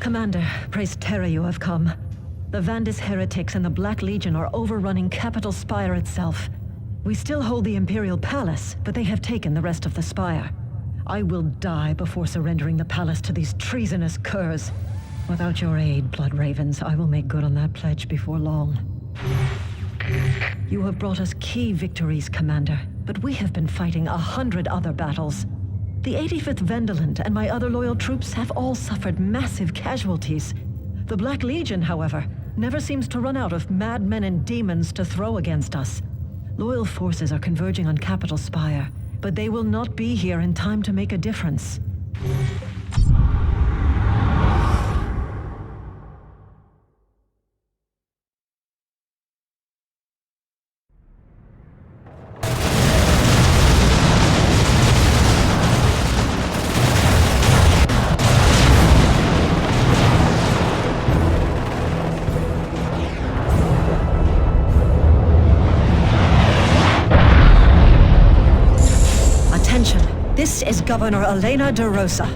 Commander, praise Terra you have come. The Ventus heretics and the Black Legion are overrunning Capital Spire itself. We still hold the Imperial Palace, but they have taken the rest of the spire. I will die before surrendering the palace to these treasonous curs. Without your aid, Blood Ravens, I will make good on that pledge before long. You have brought us key victories, Commander, but we have been fighting 100 other battles. The 85th Vendeland and my other loyal troops have all suffered massive casualties. The Black Legion, however, never seems to run out of madmen and demons to throw against us. Loyal forces are converging on Capital Spire, but they will not be here in time to make a difference. This is Governor Elena de Rosa.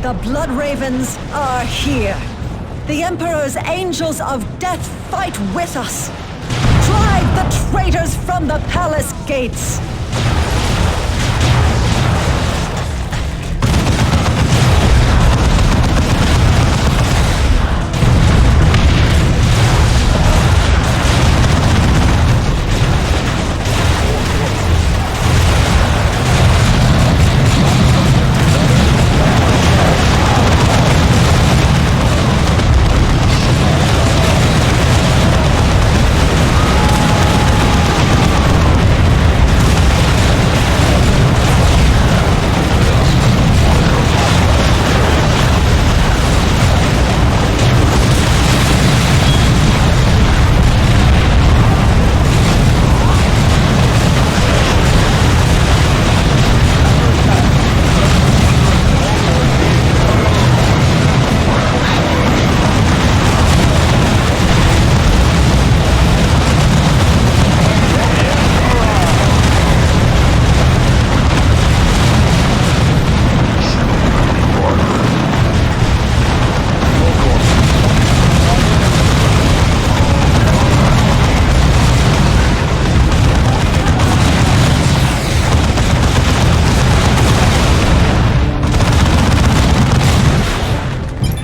The Blood Ravens are here. The Emperor's angels of death fight with us. Drive the traitors from the palace gates.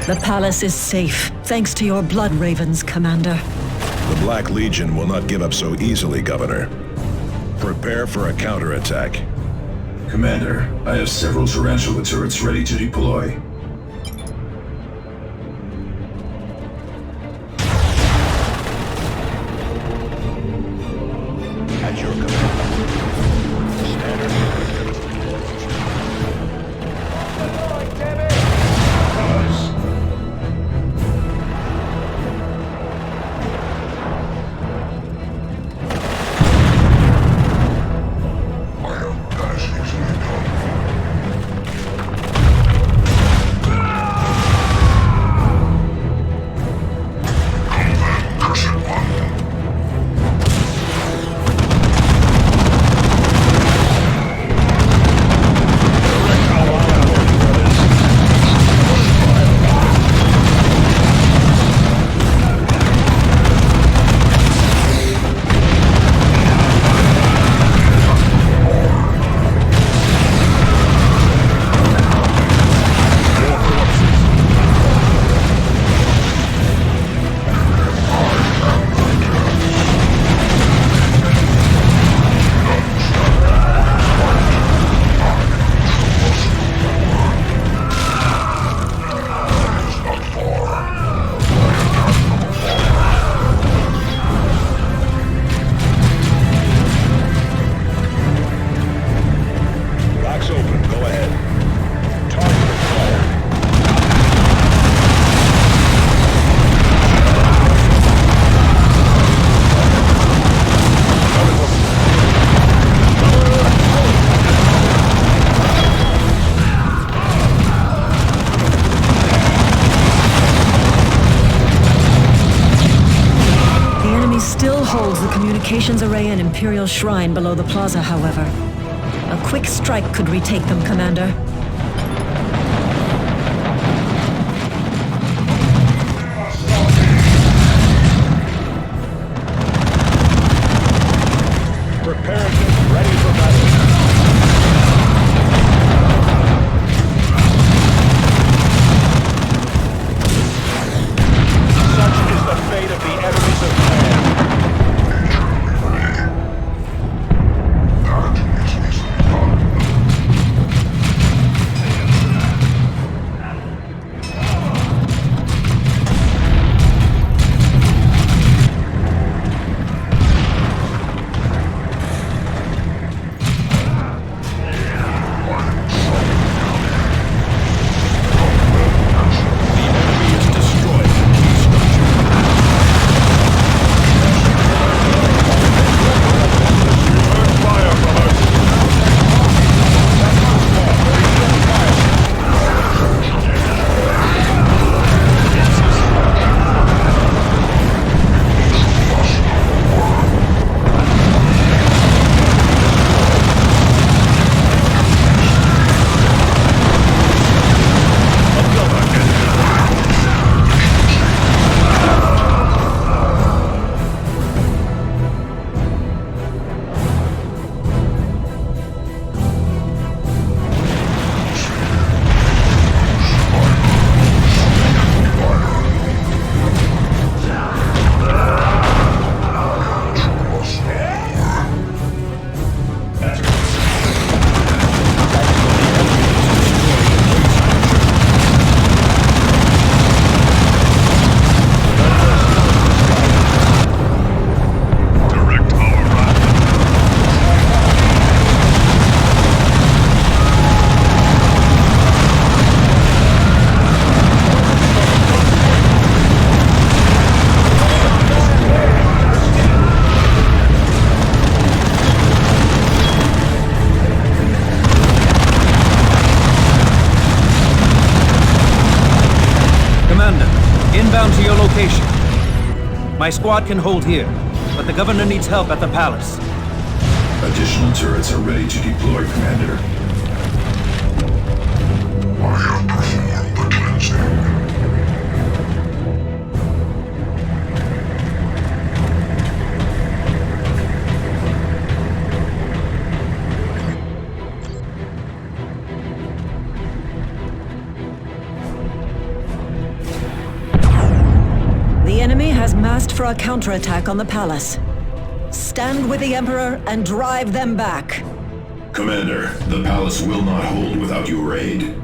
The palace is safe, thanks to your Blood Ravens, Commander. The Black Legion will not give up so easily, Governor. Prepare for a counterattack. Commander, I have several tarantula turrets ready to deploy. At your command. Standard. holds the communications array and Imperial Shrine below the plaza, however. A quick strike could retake them, Commander. inbound to your location. My squad can hold here, but the governor needs help at the palace. Additional turrets are ready to deploy, Commander. I have performed the cleansing. The enemy has massed for a counterattack on the palace. Stand with the Emperor and drive them back. Commander, the palace will not hold without your aid.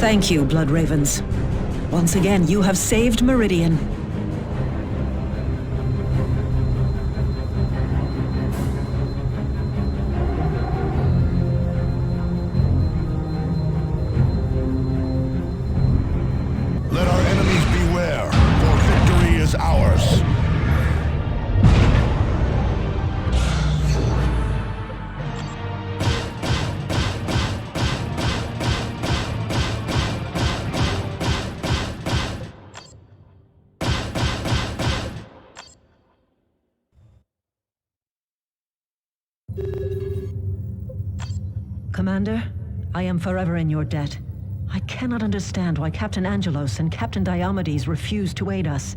Thank you, Blood Ravens. Once again, you have saved Meridian. Let our enemies beware, for victory is ours. Commander, I am forever in your debt. I cannot understand why Captain Angelos and Captain Diomedes refused to aid us.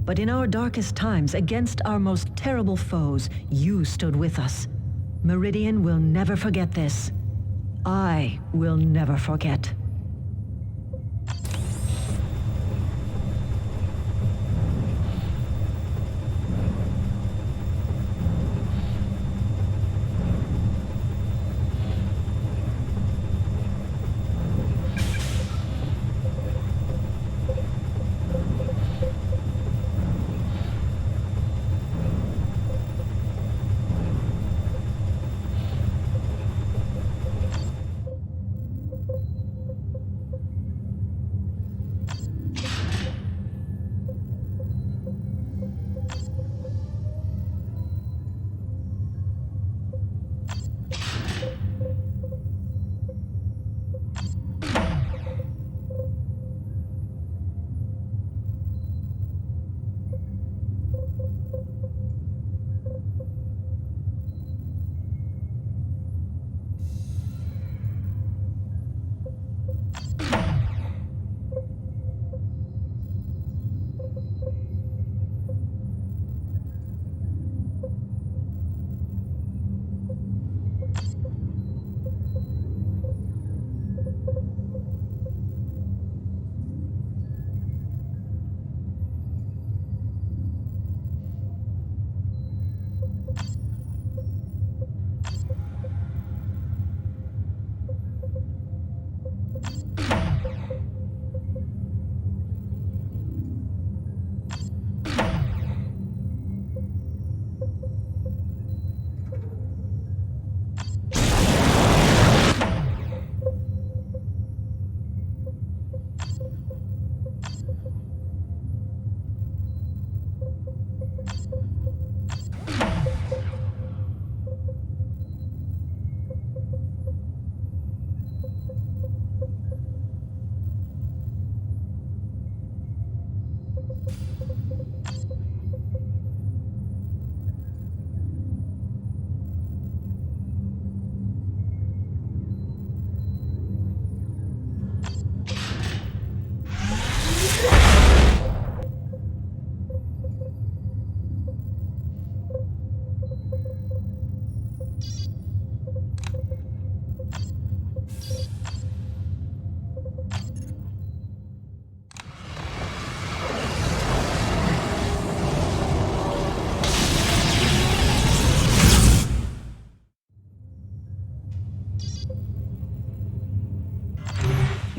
But in our darkest times, against our most terrible foes, you stood with us. Meridian will never forget this. I will never forget.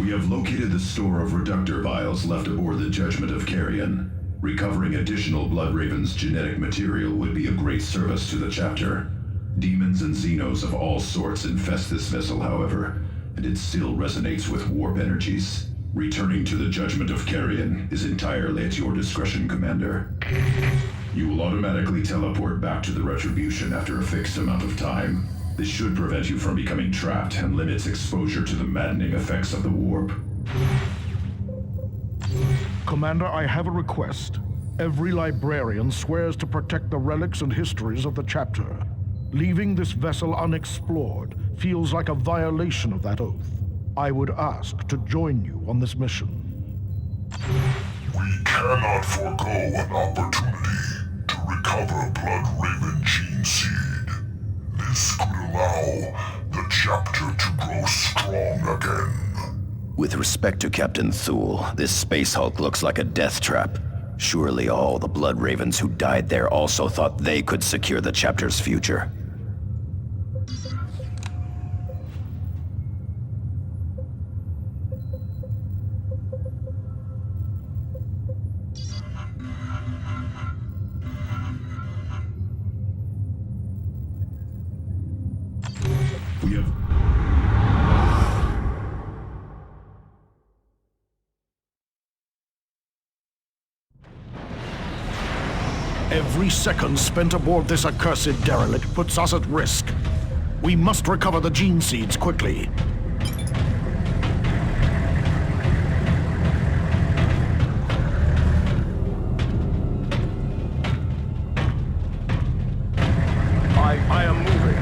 We have located the store of reductor vials left aboard the Judgment of Carrion. Recovering additional Bloodraven's genetic material would be a great service to the chapter. Demons and Xenos of all sorts infest this vessel, however, and it still resonates with warp energies. Returning to the Judgment of Carrion is entirely at your discretion, Commander. You will automatically teleport back to the Retribution after a fixed amount of time. This should prevent you from becoming trapped and limits exposure to the maddening effects of the warp. Commander, I have a request. Every librarian swears to protect the relics and histories of the chapter. Leaving this vessel unexplored feels like a violation of that oath. I would ask to join you on this mission. We cannot forego an opportunity to recover Bloodraven gene seed. This could allow the chapter to grow strong again. With respect to Captain Thule, this Space Hulk looks like a death trap. Surely all the Bloodravens who died there also thought they could secure the chapter's future. We have... Every second spent aboard this accursed derelict puts us at risk. We must recover the gene seeds quickly. I am moving.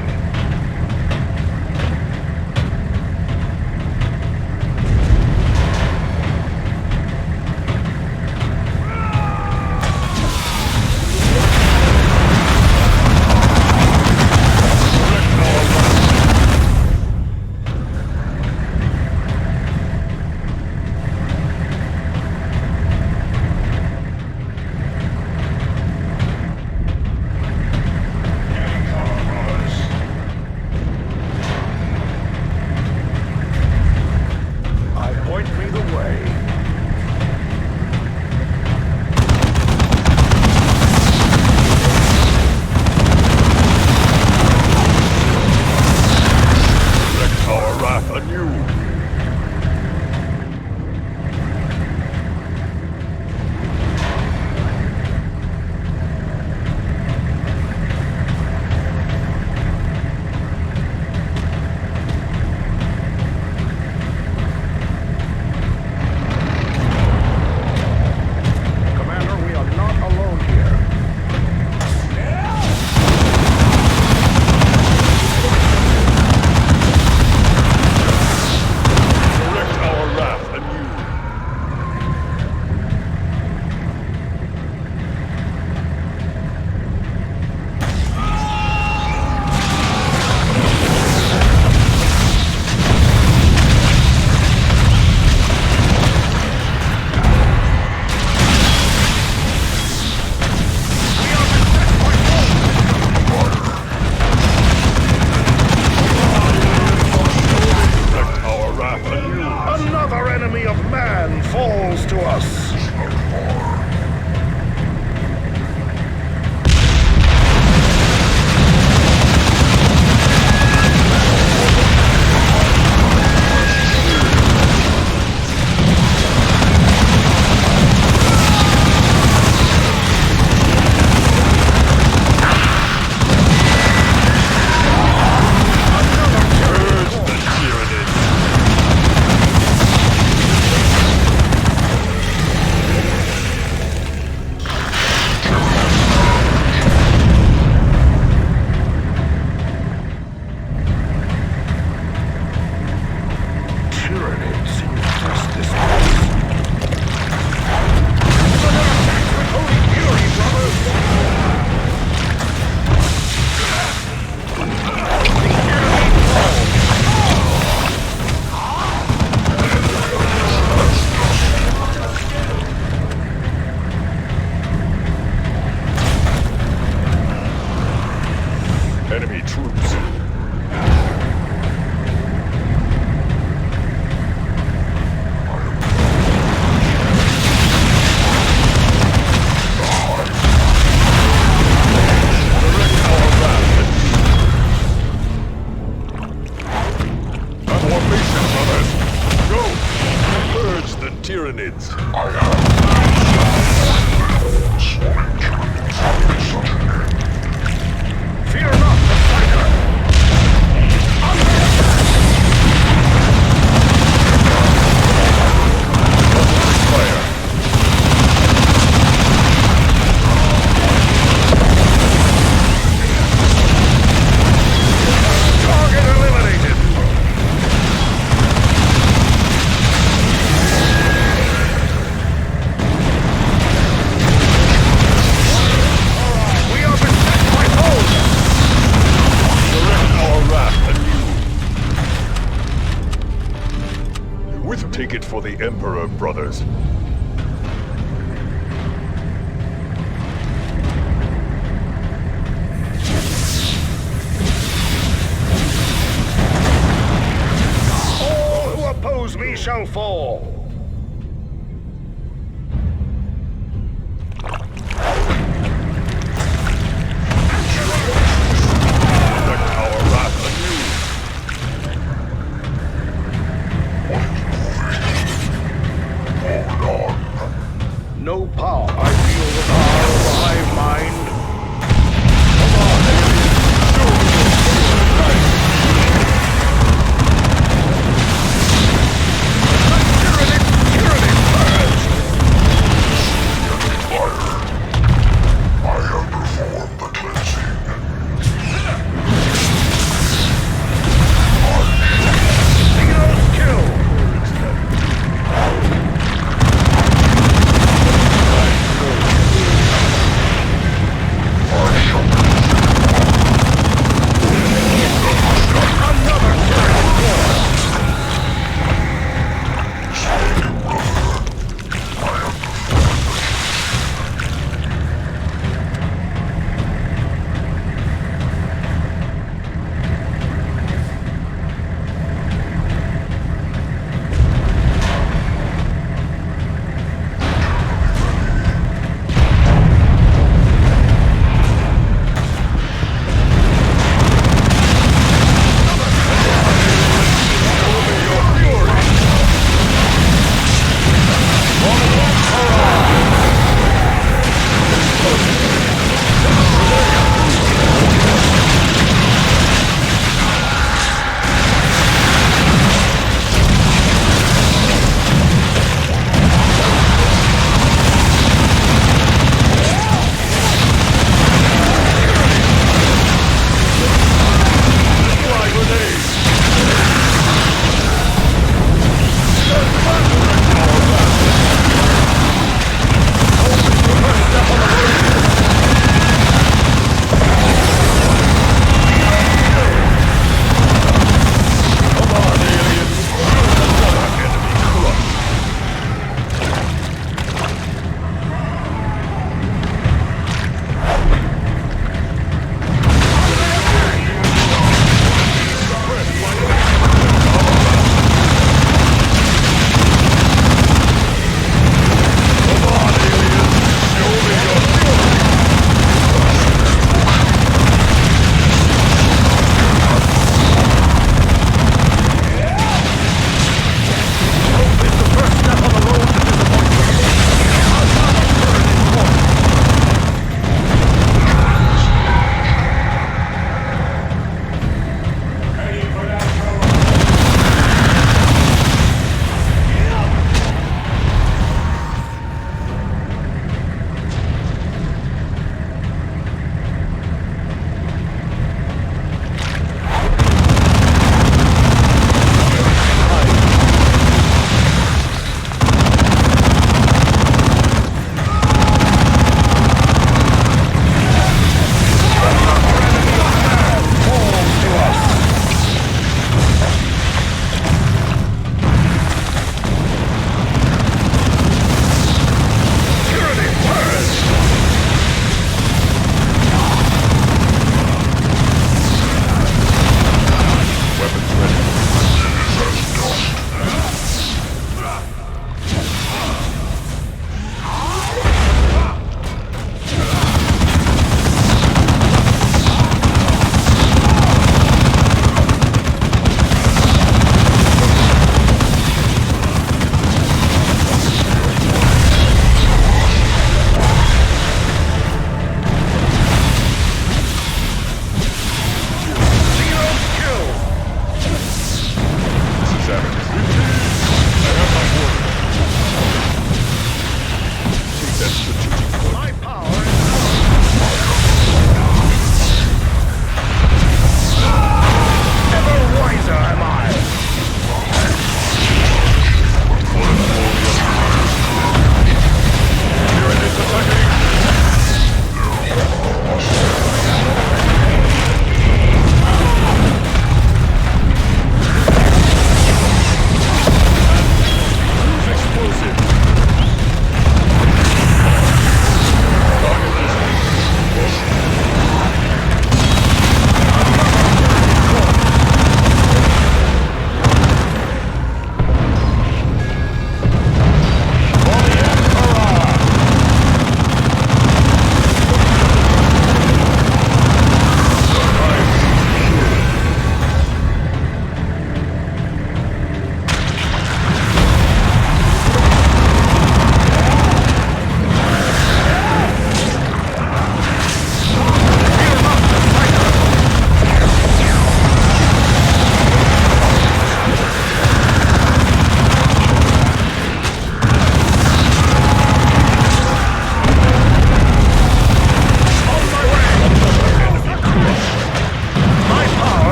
it for the Emperor, brothers. All who oppose me shall fall. No power. I feel the power of the hive mind. Come on, enemies. Show me your sword. The tyranny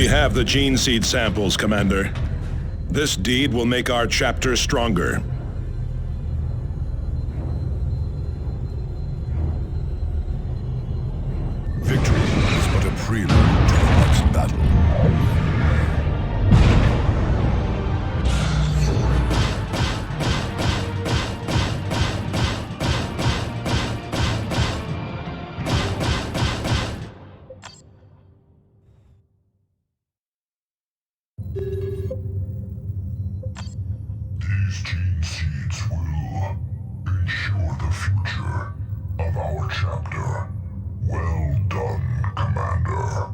We have the gene seed samples, Commander. This deed will make our chapter stronger. Victory is but a prelude to the next battle. These gene seeds will ensure the future of our chapter. Well done, Commander.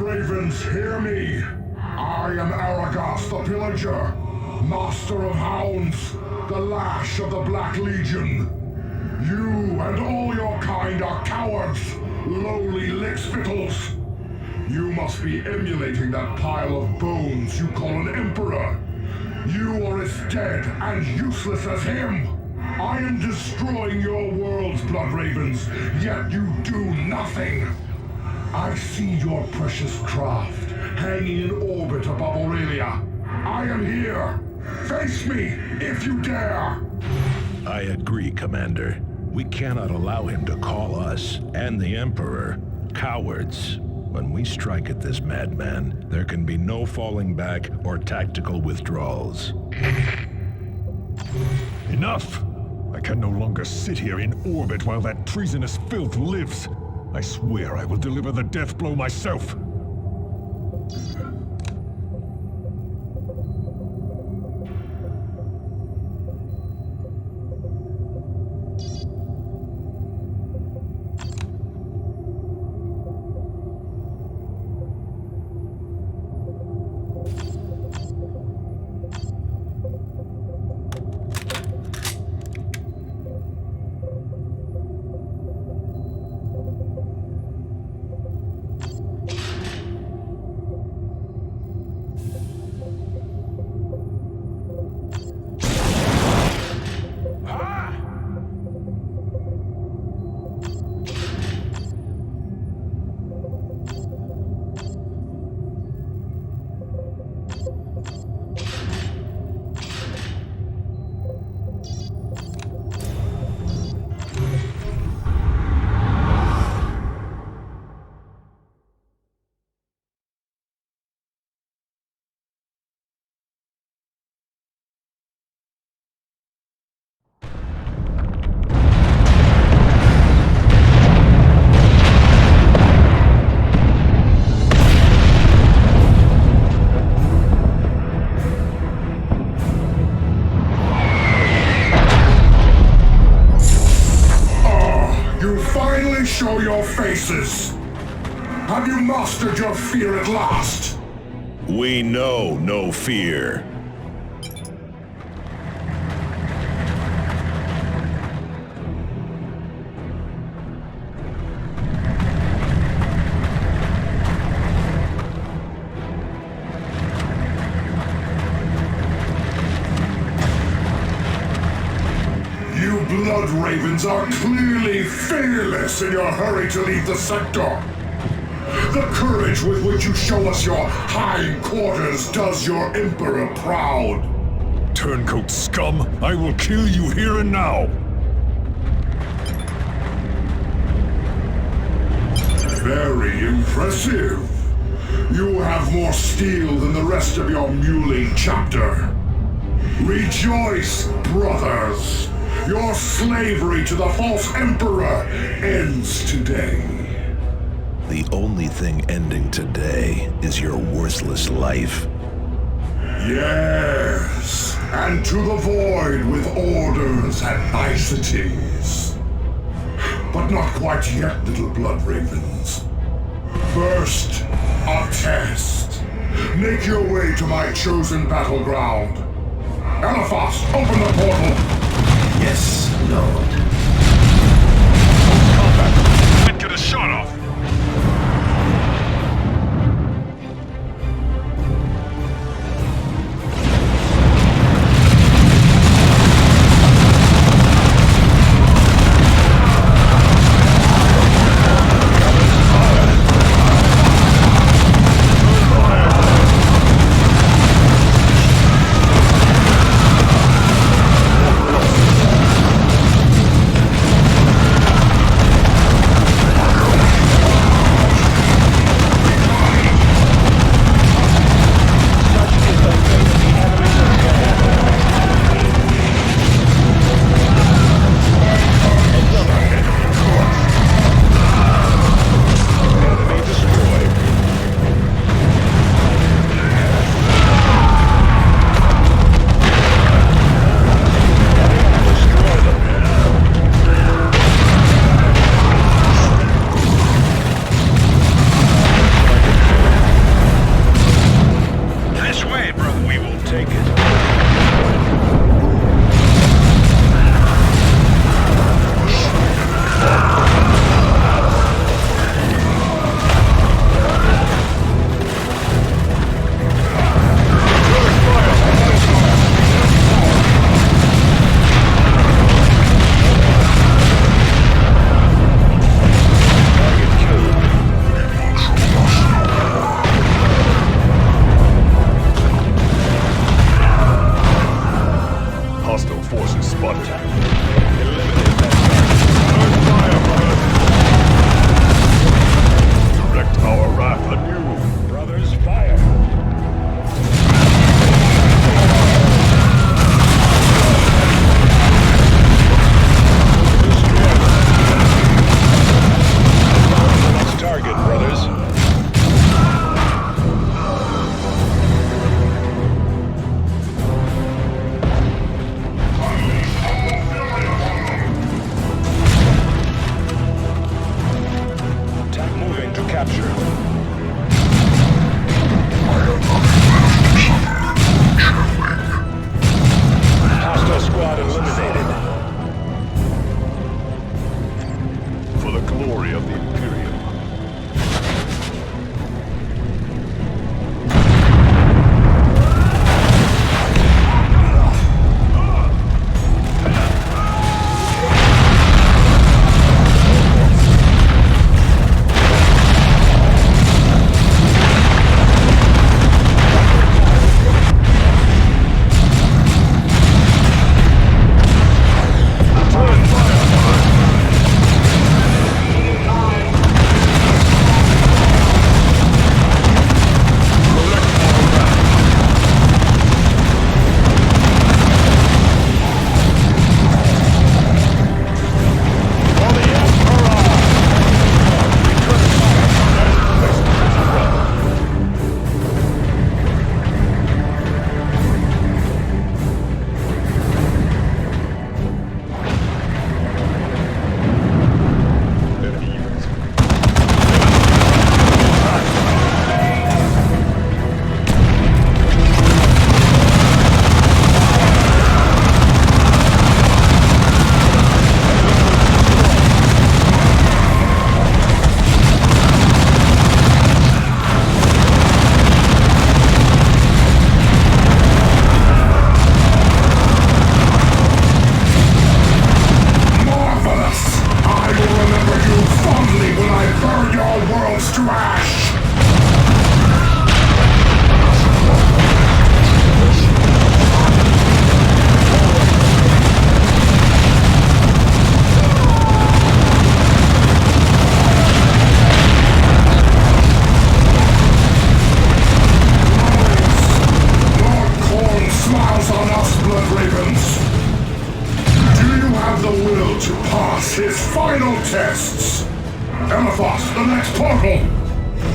Ravens, hear me! I am Aegis the Pillager, Master of Hounds, the Lash of the Black Legion. You and all your kind are cowards, lowly lickspittles. You must be emulating that pile of bones you call an emperor. You are as dead and useless as him. I am destroying your worlds, Blood Ravens, yet you do nothing. I see your precious craft hanging in orbit above Aurelia. I am here. Face me, if you dare. I agree, Commander. We cannot allow him to call us, and the Emperor, cowards. When we strike at this madman, there can be no falling back or tactical withdrawals. Enough! I can no longer sit here in orbit while that treasonous filth lives. I swear I will deliver the death blow myself. Show your faces! Have you mastered your fear at last? We know no fear. Blood Ravens are clearly fearless in your hurry to leave the sector. The courage with which you show us your hindquarters does your Emperor proud. Turncoat scum, I will kill you here and now. Very impressive. You have more steel than the rest of your muling chapter. Rejoice, brothers! Your slavery to the false Emperor ends today. The only thing ending today is your worthless life. Yes, and to the void with orders and niceties. But not quite yet, little blood ravens. First, a test. Make your way to my chosen battleground. Eliphas, open the portal! Yes, Lord. Combat! Can't get a shot off! capture. Hostile squad eliminated. For the glory of the Imperium.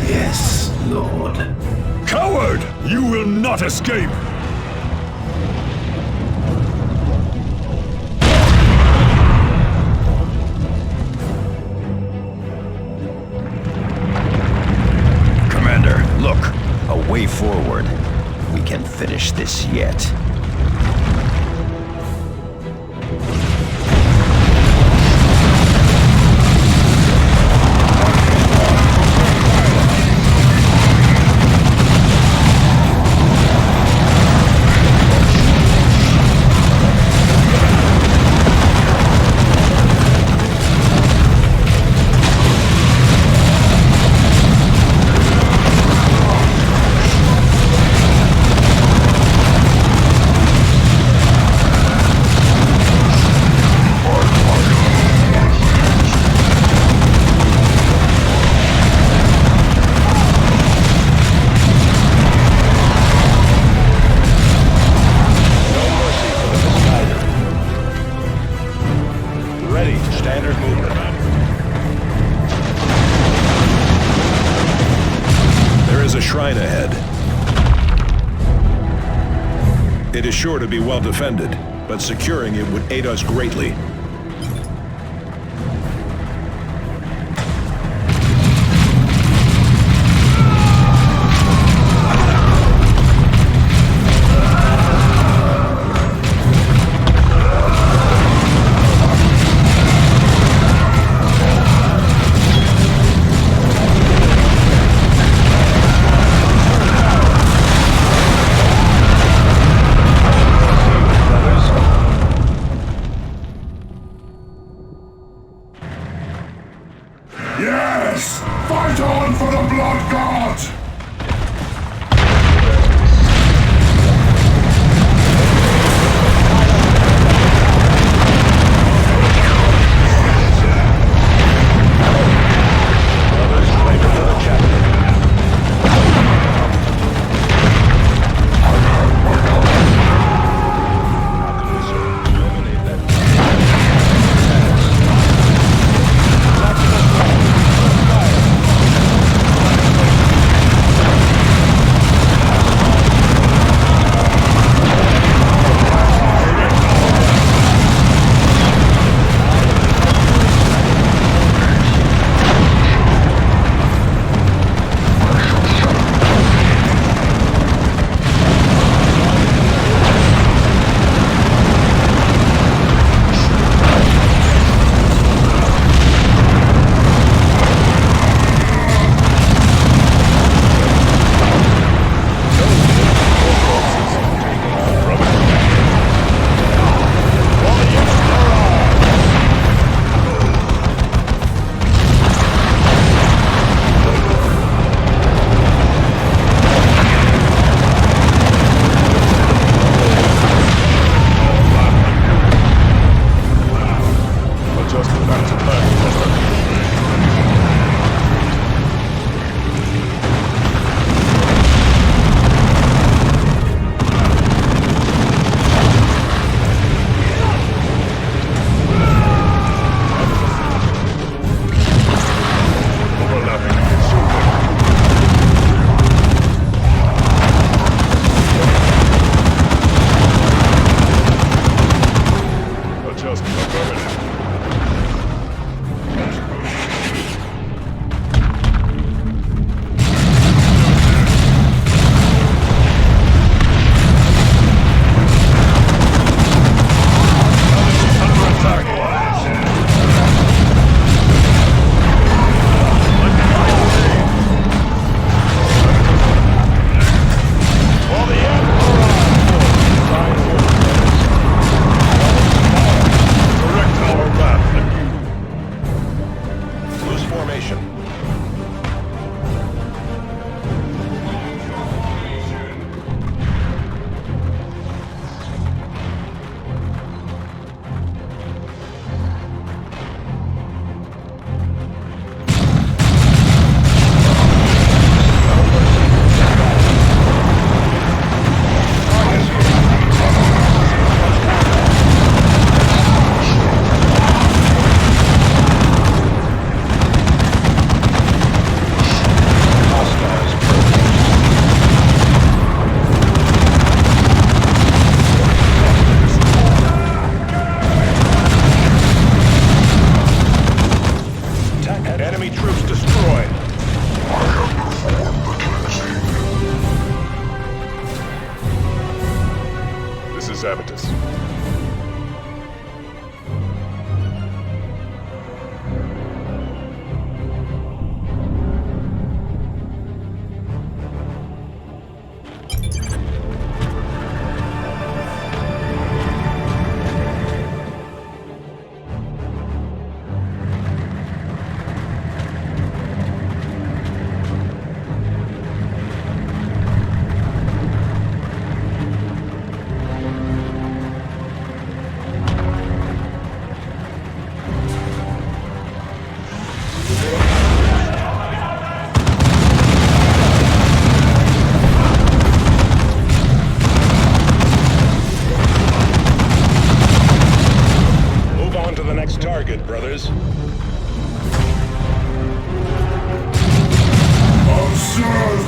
Yes, Lord. Coward! You will not escape! Commander, look. A way forward. We can finish this yet. Shrine ahead. It is sure to be well defended, but securing it would aid us greatly. Yes! Fight on for the Blood God!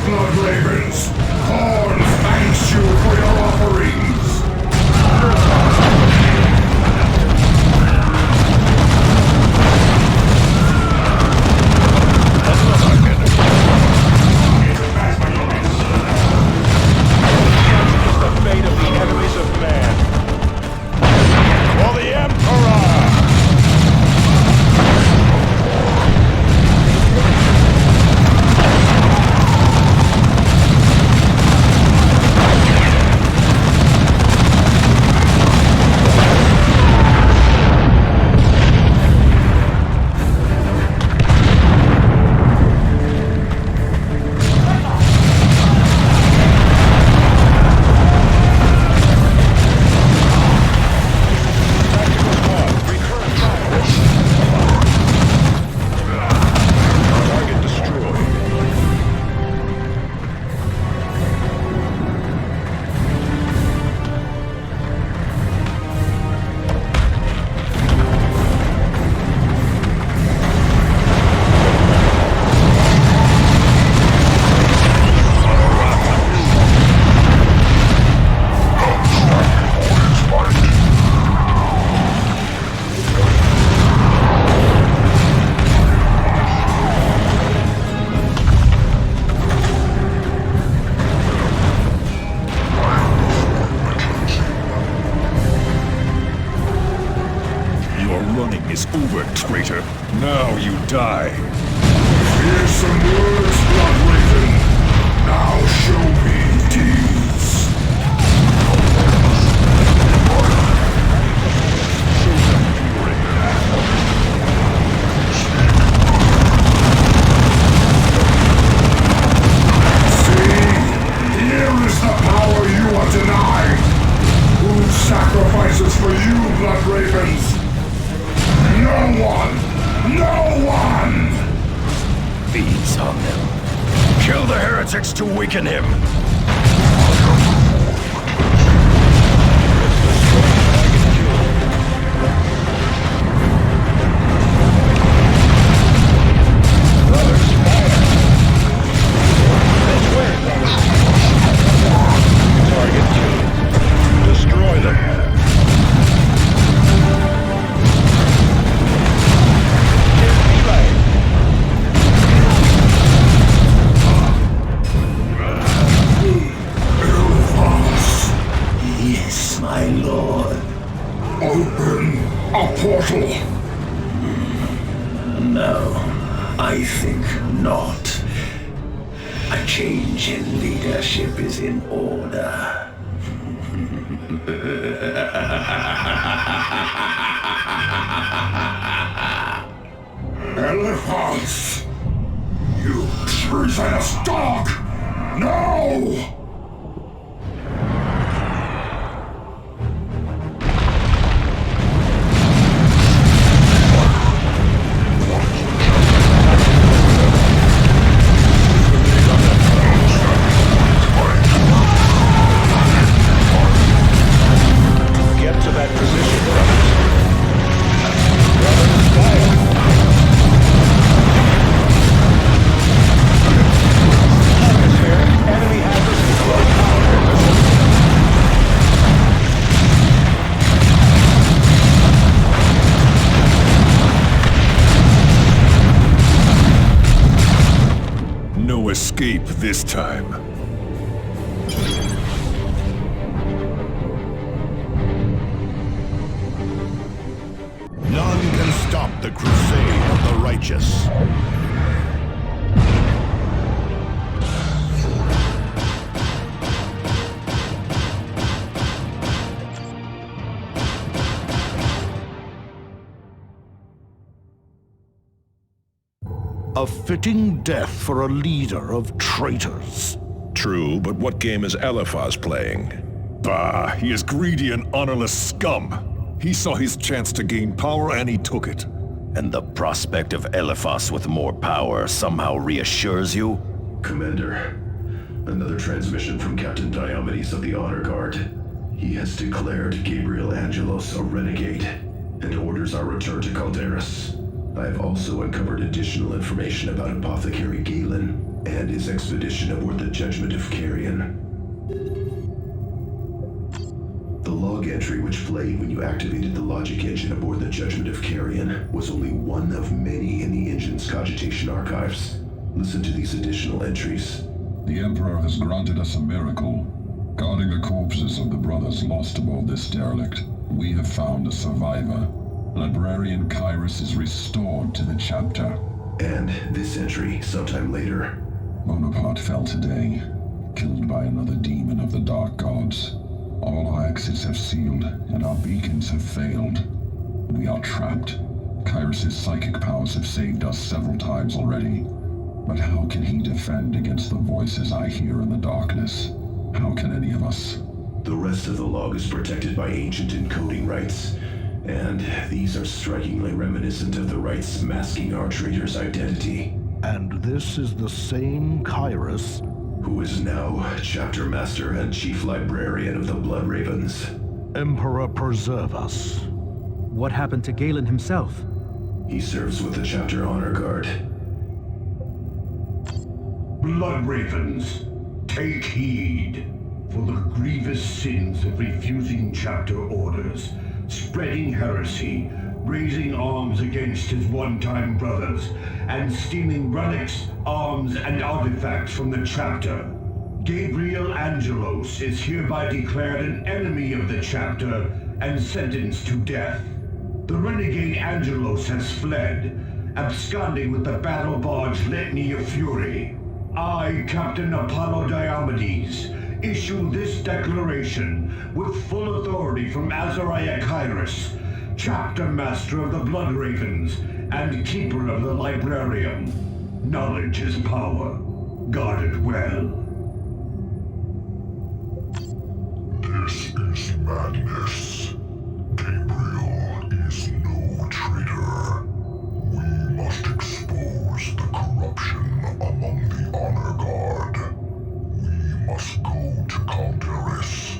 Blood Ravens! Khorne thanks you for your offerings! The fate of the enemies of man. For the Emperor! Is over, traitor. Now you die. Here's some words, Blood Raven. Now show me deeds. See? Here is the power you are denied. Who sacrifices for you, Blood Ravens? No one! No one! Feeds on them. Kill the heretics to weaken him! Target 2. Destroy them. Yes, my lord. Open a portal. No, I think not. A change in leadership is in order. Elephants! You treasonous dog! No! Get to that position, brothers. Brothers, fire! Enemy has us in close combat. No escape this time. None can stop the crusade of the righteous. A fitting death for a leader of traitors. True, but what game is Eliphaz playing? Bah, he is greedy and honorless scum. He saw his chance to gain power and he took it. And the prospect of Eliphaz with more power somehow reassures you? Commander, another transmission from Captain Diomedes of the Honor Guard. He has declared Gabriel Angelos a renegade and orders our return to Calderas. I have also uncovered additional information about Apothecary Galen and and his expedition aboard the Judgment of Carrion. The log entry which played when you activated the logic engine aboard the Judgment of Carrion was only one of many in the engine's cogitation archives. Listen to these additional entries. The Emperor has granted us a miracle. Guarding the corpses of the brothers lost aboard this derelict, we have found a survivor. Librarian Kyrus is restored to the chapter. And this entry, sometime later. Bonaparte fell today, killed by another demon of the Dark Gods. All our exits have sealed, and our beacons have failed. We are trapped. Kyrus' psychic powers have saved us several times already. But how can he defend against the voices I hear in the darkness? How can any of us? The rest of the log is protected by ancient encoding rights, and these are strikingly reminiscent of the rights masking our traitor's identity. And this is the same Kyrus who is now Chapter Master and Chief Librarian of the Blood Ravens. Emperor preserve us. What happened to Galen himself? He serves with the Chapter Honor Guard. Blood Ravens, take heed. For the grievous sins of refusing chapter orders, spreading heresy, raising arms against his one-time brothers, and stealing relics, arms, and artifacts from the chapter. Gabriel Angelos is hereby declared an enemy of the chapter and sentenced to death. The renegade Angelos has fled, absconding with the battle barge Litany of Fury. I, Captain Apollo Diomedes, issue this declaration with full authority from Azariah Kyrus, Chapter Master of the Blood Ravens and Keeper of the Librarium. Knowledge is power. Guard it well. This is madness. Gabriel is no traitor. We must expose the corruption among the Honor Guard. We must go to Calderis.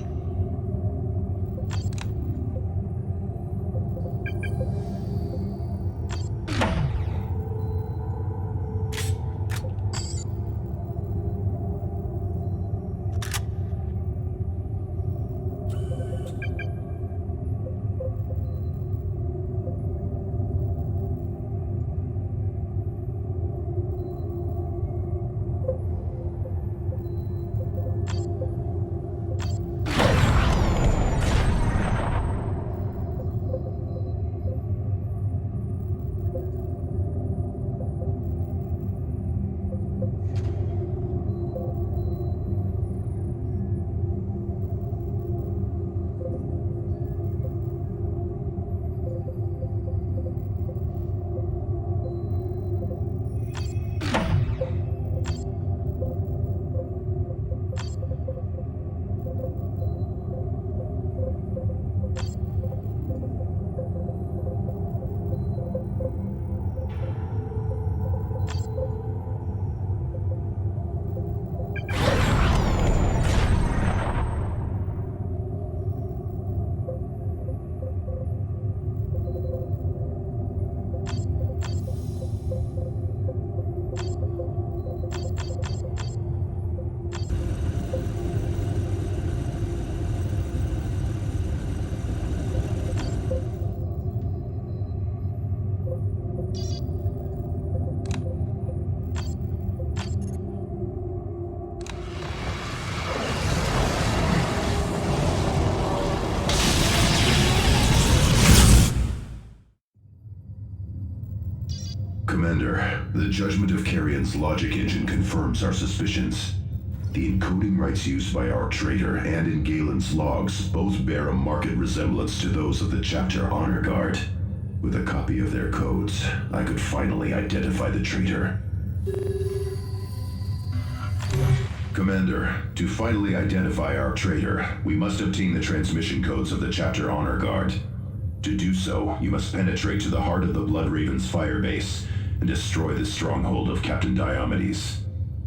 Commander, the Judgment of Carrion's logic engine confirms our suspicions. The encoding rights used by our traitor and in Galen's logs both bear a marked resemblance to those of the Chapter Honor Guard. With a copy of their codes, I could finally identify the traitor. Commander, to finally identify our traitor, we must obtain the transmission codes of the Chapter Honor Guard. To do so, you must penetrate to the heart of the Blood Raven's firebase and destroy the stronghold of Captain Diomedes.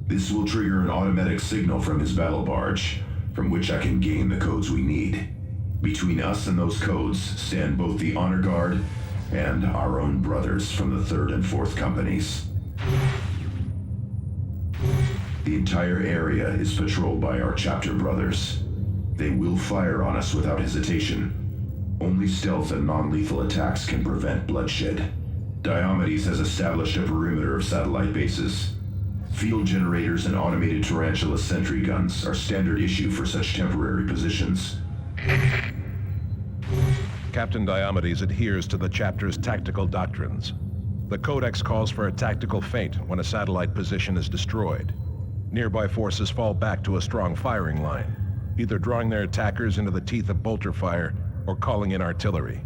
This will trigger an automatic signal from his battle barge, from which I can gain the codes we need. Between us and those codes stand both the Honor Guard and our own brothers from the 3rd and 4th Companies. The entire area is patrolled by our chapter brothers. They will fire on us without hesitation. Only stealth and non-lethal attacks can prevent bloodshed. Diomedes has established a perimeter of satellite bases. Field generators and automated tarantula sentry guns are standard issue for such temporary positions. Captain Diomedes adheres to the chapter's tactical doctrines. The Codex calls for a tactical feint when a satellite position is destroyed. Nearby forces fall back to a strong firing line, either drawing their attackers into the teeth of bolter fire or calling in artillery.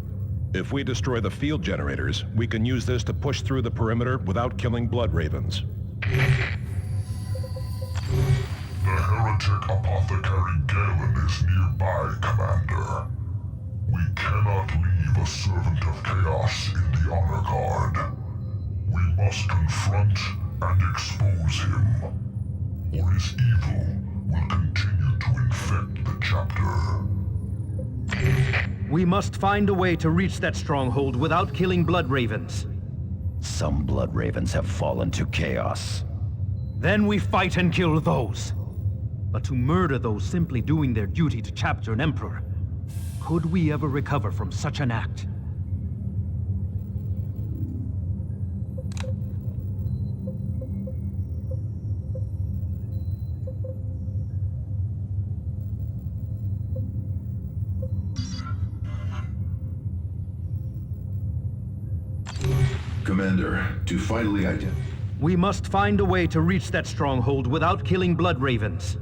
If we destroy the field generators, we can use this to push through the perimeter without killing blood ravens. The heretic apothecary Galen is nearby, Commander. We cannot leave a servant of chaos in the honor guard. We must confront and expose him, or his evil will continue to infect the chapter. We must find a way to reach that stronghold without killing blood ravens. Some blood ravens have fallen to chaos. Then we fight and kill those. But to murder those simply doing their duty to chapter and emperor, could we ever recover from such an act? Commander, to finally identify... We must find a way to reach that stronghold without killing blood ravens.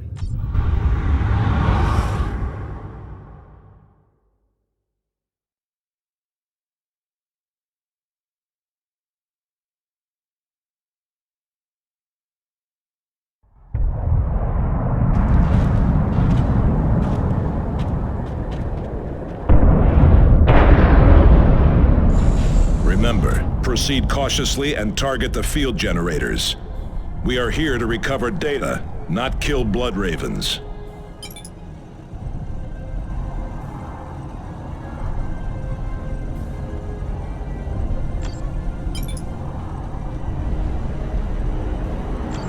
Remember, proceed cautiously and target the field generators. We are here to recover data, not kill blood ravens.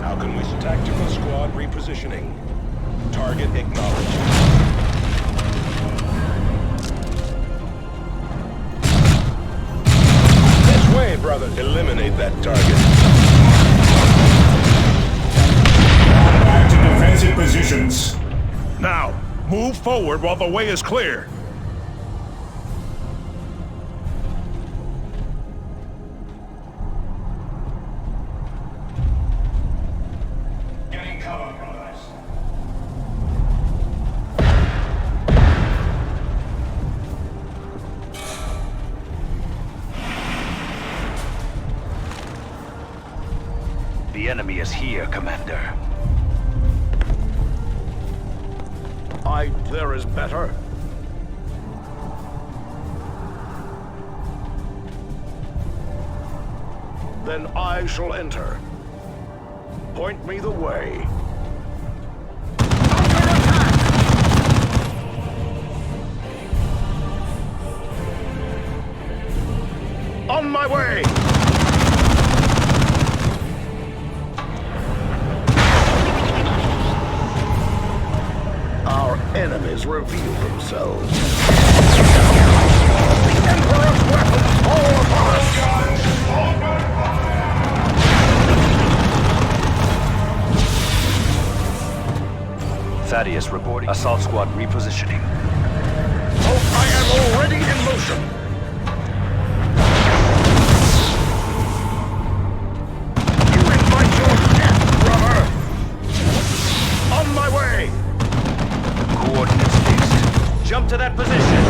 How can we... Tactical squad repositioning. Target acknowledged. Way, brother. Eliminate that target. Back to defensive positions. Now, move forward while the way is clear. Getting cover, brothers. The enemy is here, Commander. There is better. Then I shall enter. Point me the way. On my way! Our enemies reveal themselves. The Emperor's weapons fall upon us! Thaddeus reporting. Assault squad repositioning. Oh, I am already in motion! You invite your death, brother! On my way! Coordinates fixed. Jump to that position!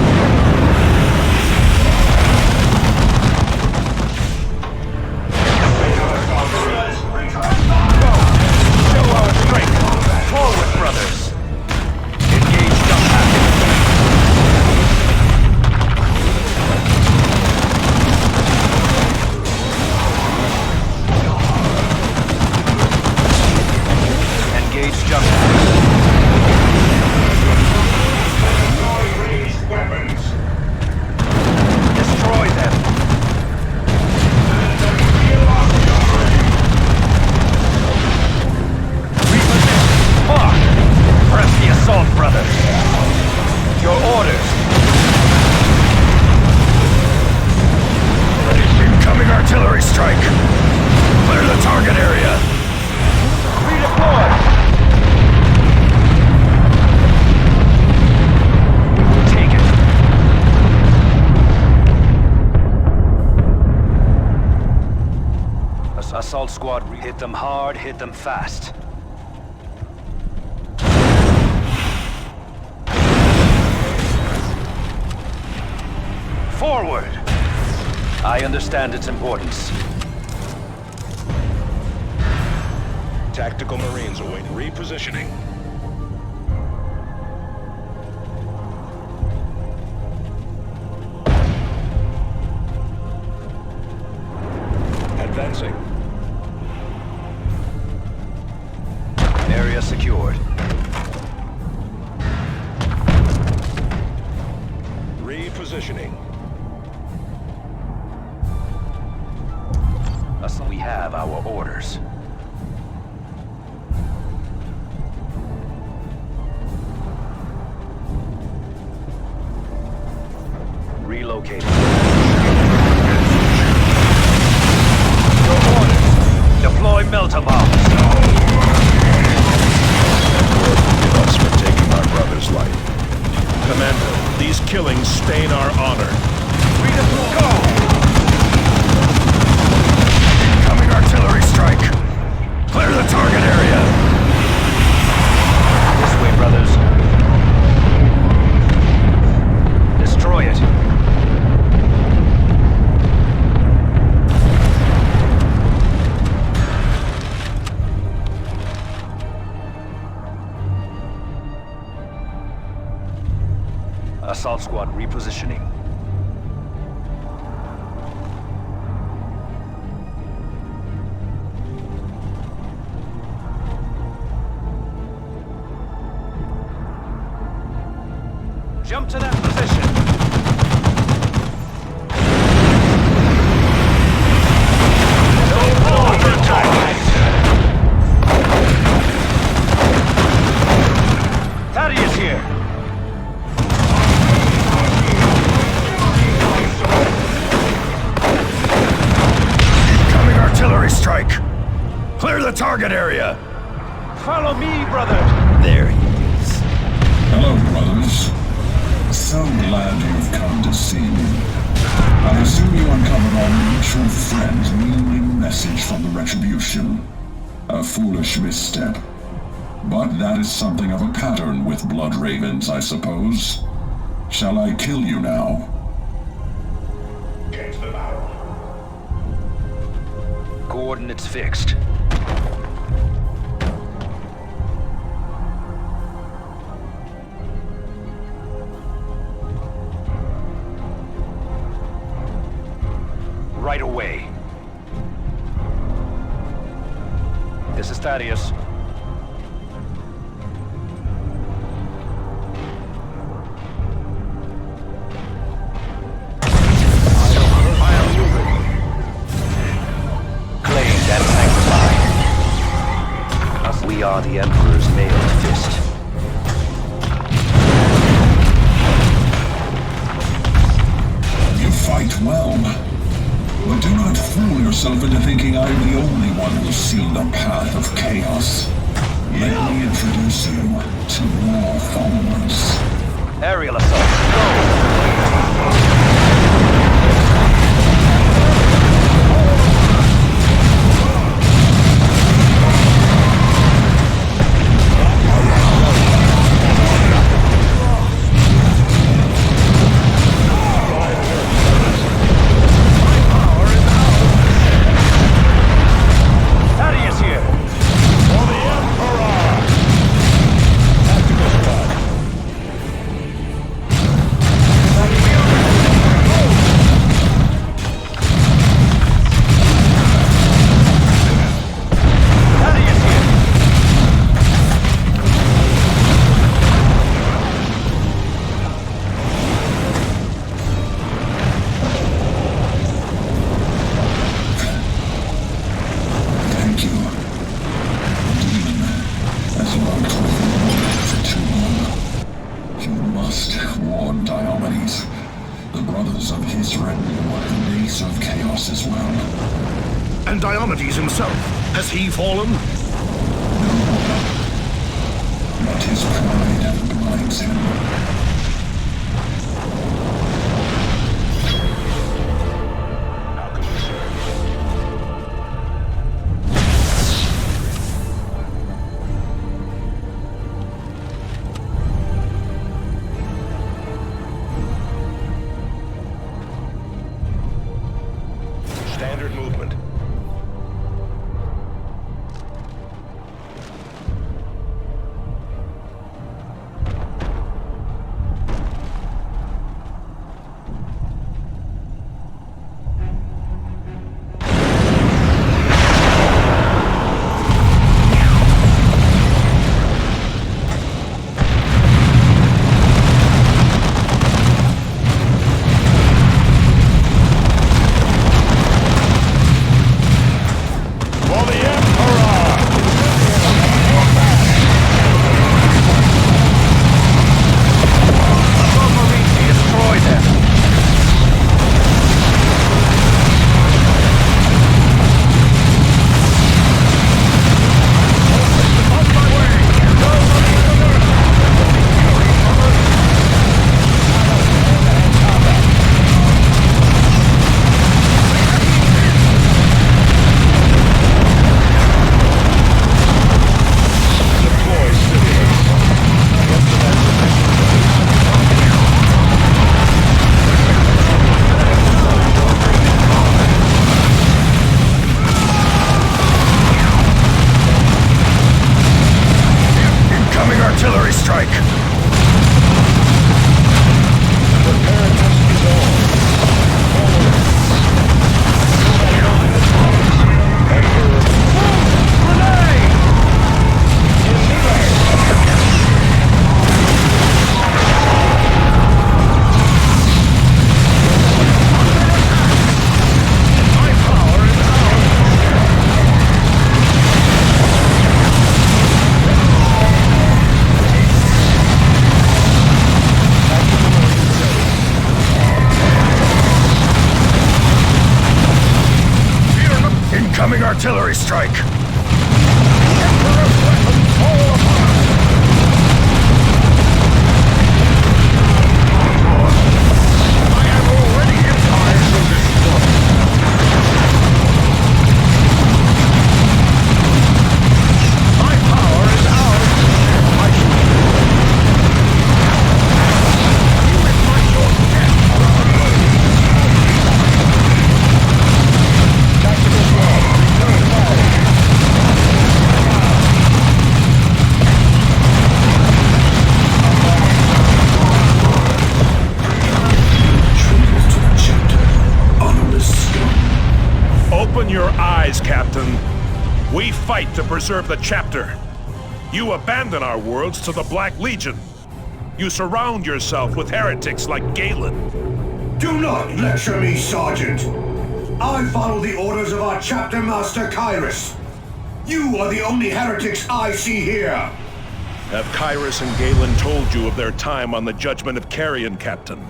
Show our strength! Forward, brothers! Engage jump packet! them hard, hit them fast. Forward! I understand its importance. Tactical Marines await repositioning. Advancing. Area secured. Repositioning. We have our orders. Relocating. Your orders. Deploy melter bombs. Forgive us for taking our brother's life. Commander, these killings stain our honor. Redeploy. Go! Incoming artillery strike. Clear the target area. This way, brothers. Destroy it. Assault squad repositioning. Jump to that position. Thaddeus here. Incoming artillery strike. Clear the target area. Follow me, brother. There he is. Hello, brothers. So glad you've come to see me. I assume you uncovered our mutual friend's kneeling message from the Retribution. A foolish misstep. But that is something of a pattern with Blood Ravens, I suppose. Shall I kill you now? Get to the barrel. Coordinates fixed. Right away. This is Thaddeus. Claimed and sanctified. We are the Emperor's mailed fist. You fight well. But do not fool yourself into thinking I am the only one who's seen the path of chaos. Let me introduce you to more followers. Aerial assault. Go! And Diomedes himself, has he fallen? But his pride blinds him. How can we serve? strike! Incoming artillery strike! Captain. We fight to preserve the chapter. You abandon our worlds to the Black Legion. You surround yourself with heretics like Galen. Do not lecture me, Sergeant. I follow the orders of our chapter master, Kyrus. You are the only heretics I see here. Have Kyrus and Galen told you of their time on the Judgment of Carrion, Captain?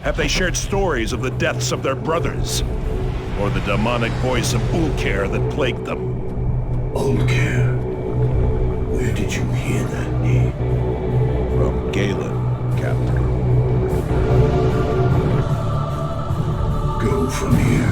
Have they shared stories of the deaths of their brothers? Or the demonic voice of Ulker that plagued them? Ulker? Where did you hear that name? From Galen, Captain. Go from here.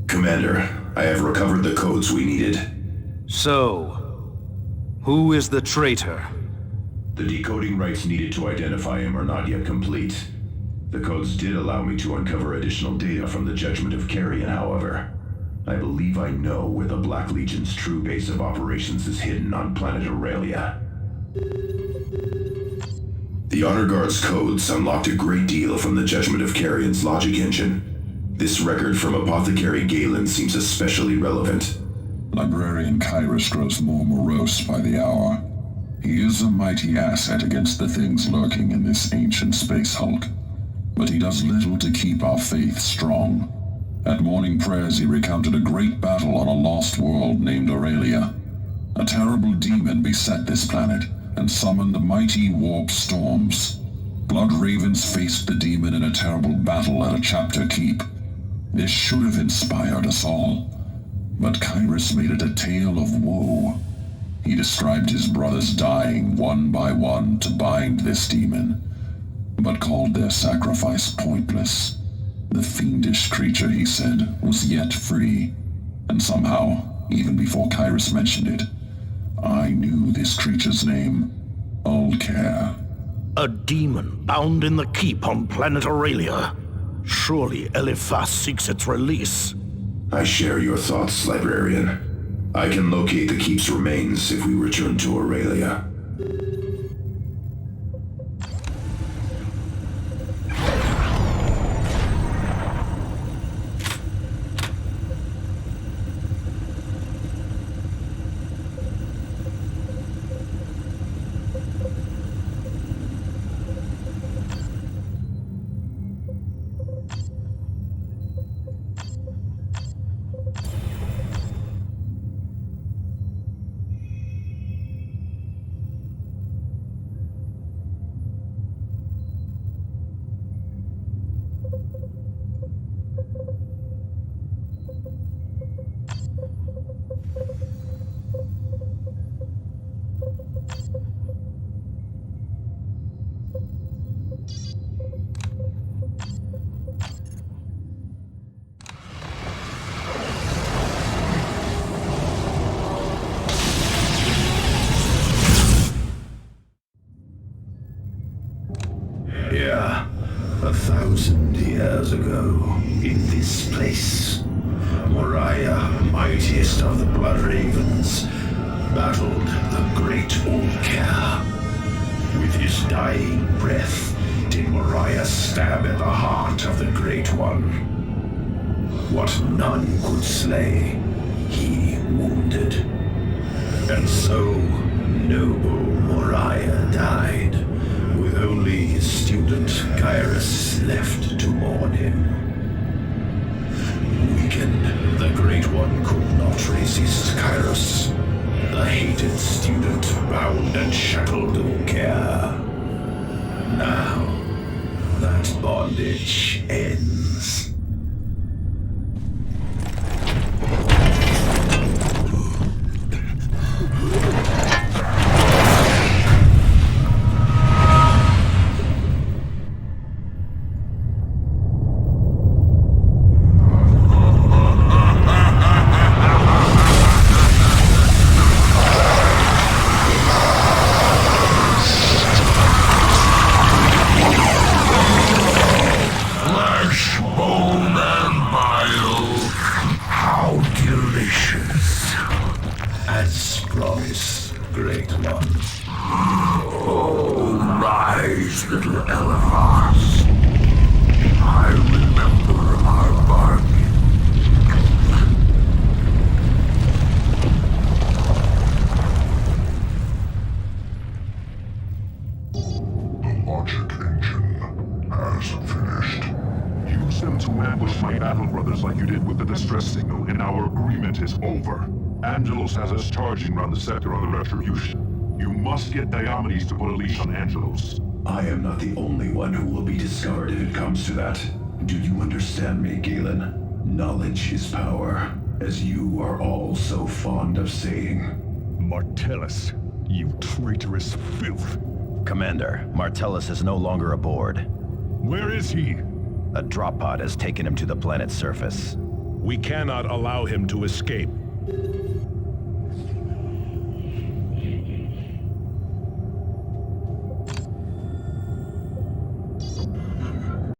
Commander, I have recovered the codes we needed. So, who is the traitor? The decoding rights needed to identify him are not yet complete. The codes did allow me to uncover additional data from the Judgment of Carrion, however. I believe I know where the Black Legion's true base of operations is hidden on planet Aurelia. The Honor Guard's codes unlocked a great deal from the Judgment of Carrion's logic engine. This record from Apothecary Galen seems especially relevant. Librarian Kyrus grows more morose by the hour. He is a mighty asset against the things lurking in this ancient space hulk. But he does little to keep our faith strong. At morning prayers he recounted a great battle on a lost world named Aurelia. A terrible demon beset this planet and summoned mighty warp storms. Blood Ravens faced the demon in a terrible battle at a chapter keep. This should have inspired us all, but Kyrus made it a tale of woe. He described his brothers dying one by one to bind this demon, but called their sacrifice pointless. The fiendish creature, he said, was yet free, and somehow, even before Kyrus mentioned it, I knew this creature's name, Ulker. A demon bound in the keep on planet Aurelia. Surely Eliphas seeks its release. I share your thoughts, Librarian. I can locate the keep's remains if we return to Aurelia. Here, 1,000 years ago, in this place, Moriah, mightiest of the Blood Ravens, battled the Great Ulker. With his dying breath, did Moriah stab at the heart of the Great One. What none could slay, he wounded. And so, noble Moriah died, with only his student Kyrus left to mourn him. Weakened, the Great One could not resist Kyrus. The hated student bound and shackled Ulker. Now, that bondage ends. Has us charging around the sector on the Retribution. You must get Diomedes to put a leash on Angelos. I am not the only one who will be discovered if it comes to that. Do you understand me, Galen? Knowledge is power, as you are all so fond of saying. Martellus, you traitorous filth. Commander, Martellus is no longer aboard. Where is he? A drop pod has taken him to the planet's surface. We cannot allow him to escape.